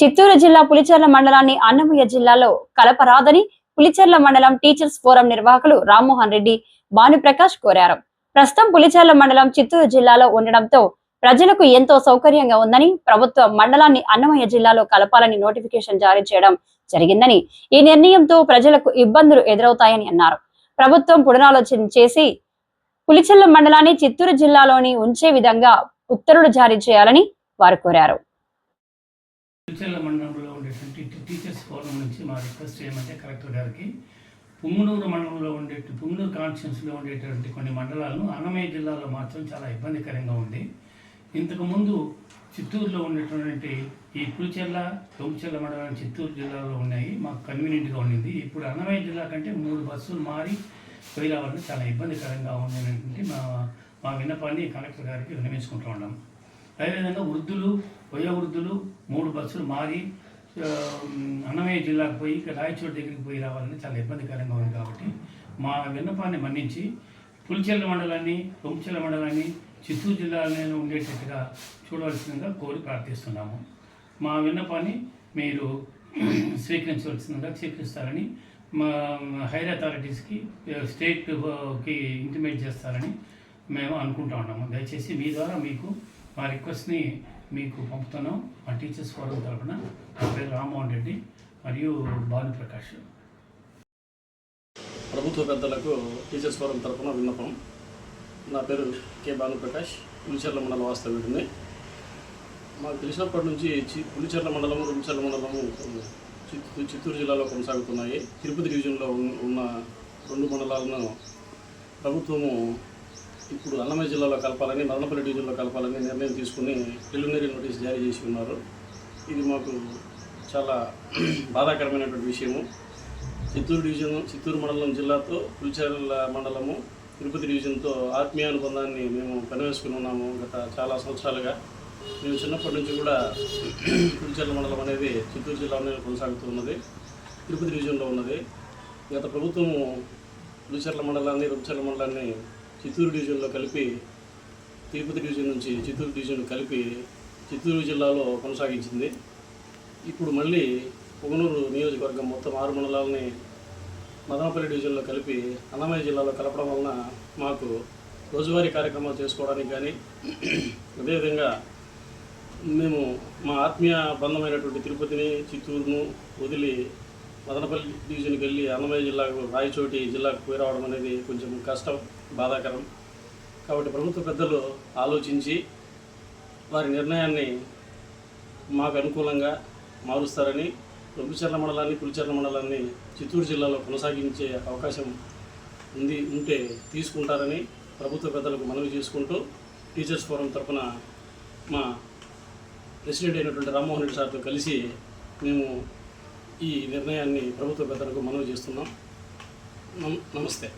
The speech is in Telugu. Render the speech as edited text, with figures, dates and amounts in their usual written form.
చిత్తూరు జిల్లా పులిచెర్ల మండలాన్ని అన్నమయ్య జిల్లాలో కలపరాదని పులిచెర్ల మండలం టీచర్స్ ఫోరం నిర్వాహకులు రామ్మోహన్ రెడ్డి, భానుప్రకాష్ కోరారు. ప్రస్తుతం పులిచెర్ల మండలం చిత్తూరు జిల్లాలో ఉండడంతో ప్రజలకు ఎంతో సౌకర్యంగా ఉందని, ప్రభుత్వం మండలాన్ని అన్నమయ్య జిల్లాలో కలపాలని నోటిఫికేషన్ జారీ చేయడం జరిగిందని, ఈ నిర్ణయంతో ప్రజలకు ఇబ్బందులు ఎదురవుతాయని అన్నారు. ప్రభుత్వం పునరాలోచన చేసి పులిచెర్ల మండలాన్ని చిత్తూరు జిల్లాలోని ఉంచే విధంగా ఉత్తర్వులు జారీ చేయాలని వారు కోరారు. పులిచెర్ల మండలంలో ఉండేటువంటి టీచర్స్ ఫోరం నుంచి మా రిక్వెస్ట్ ఏమంటే కలెక్టర్ గారికి పుంగనూరు మండలంలో పుంగనూరు కాన్స్టిట్యున్సీలో ఉండేటువంటి కొన్ని మండలాలను అన్నమయ్య జిల్లాలో మాత్రం చాలా ఇబ్బందికరంగా ఉంది. ఇంతకుముందు చిత్తూరులో ఉండేటువంటి ఈ పులిచెర్ల రొంపిచెర్ల మండలం చిత్తూరు జిల్లాలో ఉన్నాయి, మాకు కన్వీనియంట్గా ఉండింది. ఇప్పుడు అన్నమయ్య జిల్లా కంటే 3 బస్సులు మారి పోయి రావాలని చాలా ఇబ్బందికరంగా ఉండేటువంటి మా విన్నపాన్ని కలెక్టర్ గారికి విన్నవించుకుంటూ ఉన్నాం. అదేవిధంగా వయోవృద్ధులు 3 బస్సులు మారి అన్నమయ్య జిల్లాకు పోయి రాయచోటి దగ్గరికి పోయి రావాలని చాలా ఇబ్బందికరంగా ఉంది. కాబట్టి మా విన్నపాన్ని మన్నించి పులిచెర్ల మండలాన్ని, రొంపిచెర్ల మండలాన్ని చిత్తూరు జిల్లాలో ఉండేటట్టుగా చూడవలసిందిగా కోరి ప్రార్థిస్తున్నాము. మా విన్నపాన్ని మీరు స్వీకరిస్తారని మా హైర్ అథారిటీస్కి, స్టేట్కి ఇంటిమేట్ చేస్తారని మేము అనుకుంటా ఉన్నాము. దయచేసి మీ ద్వారా మీకు మా రిక్వెస్ట్ని మీకు పంపుతున్నాం. మా టీచర్స్ ఫోరం తరఫున నా పేరు రామ్మోహన్ రెడ్డి మరియు భానుప్రకాష్. ప్రభుత్వ పెద్దలకు టీచర్స్ ఫోరం తరఫున విన్నపం. నా పేరు కె భానుప్రకాష్, పులిచెర్ల మండల వాస్తవ్యుడిని. మాకు తెలిసినప్పటి నుంచి పులిచెర్ల మండలము, రొంపిచెర్ల మండలము చిత్తూరు జిల్లాలో కొనసాగుతున్నాయి. తిరుపతి డివిజన్లో ఉన్న 2 మండలాలను ప్రభుత్వము ఇప్పుడు అన్నమయ్య జిల్లాలో కలపాలని, మదనపల్లి డివిజన్లో కలపాలని నిర్ణయం తీసుకుని ప్రిలిమినరీ నోటీస్ జారీ చేసి ఉన్నారు. ఇది మాకు చాలా బాధాకరమైనటువంటి విషయము. చిత్తూరు మండలం జిల్లాతో పులిచెర్ల మండలము, తిరుపతి డివిజన్తో ఆత్మీయానుబంధాన్ని మేము కనివేసుకుని ఉన్నాము. గత చాలా సంవత్సరాలుగా మేము చిన్నప్పటి నుంచి కూడా పులిచెర్ల మండలం అనేది చిత్తూరు జిల్లాలోనే కొనసాగుతున్నది, తిరుపతి డివిజన్లో ఉన్నది. గత ప్రభుత్వము పులిచెర్ల మండలాన్ని, రొంపిచెర్ల మండలాన్ని చిత్తూరు డివిజన్లో కలిపి, తిరుపతి డివిజన్ నుంచి చిత్తూరు డివిజన్ కలిపి చిత్తూరు జిల్లాలో కొనసాగించింది. ఇప్పుడు మళ్ళీ పుంగనూరు నియోజకవర్గం మొత్తం 6 మండలాలని మదనపల్లి డివిజన్లో కలిపి అన్నమయ్య జిల్లాలో కలపడం వలన మాకు రోజువారీ కార్యక్రమాలు చేసుకోవడానికి కానీ, అదేవిధంగా మేము మా ఆత్మీయ బంధమైనటువంటి తిరుపతిని, చిత్తూరును వదిలి మదనపల్లి డివిజన్కి వెళ్ళి అన్నమయ్య జిల్లాకు, రాయచోటి జిల్లాకు పోయి రావడం అనేది కొంచెం కష్టం, బాధాకరం. కాబట్టి ప్రభుత్వ పెద్దలు ఆలోచించి వారి నిర్ణయాన్ని మాకు అనుకూలంగా మారుస్తారని, రొంపిచెర్ల మండలాన్ని, పులిచెర్ల మండలాన్ని చిత్తూరు జిల్లాలో కొనసాగించే అవకాశం ఉంటే తీసుకుంటారని ప్రభుత్వ పెద్దలకు మనవి చేసుకుంటూ టీచర్స్ ఫోరం తరఫున మా ప్రెసిడెంట్ అయినటువంటి రామ్మోహన్ రెడ్డి సార్తో కలిసి మేము ఈ నిర్ణయాన్ని ప్రభుత్వ పెద్దలకు మనవి చేస్తున్నాం. నమస్తే.